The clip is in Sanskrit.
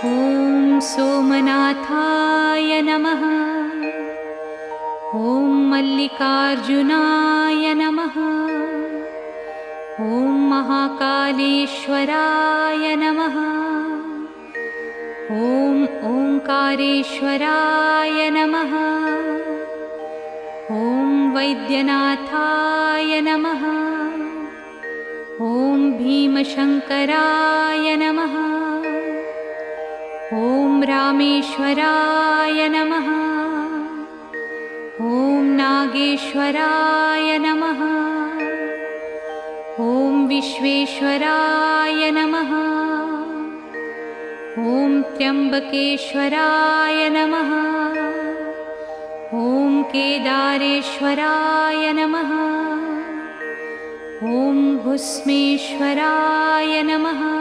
ॐ सोमनाथाय नमः। ॐ मल्लिकार्जुनाय नमः। ॐ महाकालेश्वराय नमः। ॐ ओंकारेश्वराय नमः। ॐ वैद्यनाथाय नमः। ॐ भीमशंकराय नमः। ॐ रामेश्वराय नमः। ॐ नागेश्वराय नमः। ॐ विश्वेश्वराय नमः। ॐ त्र्यंबकेश्वराय नमः। ॐ केदारेश्वराय नमः। ॐ भुस्मेश्वराय नमः।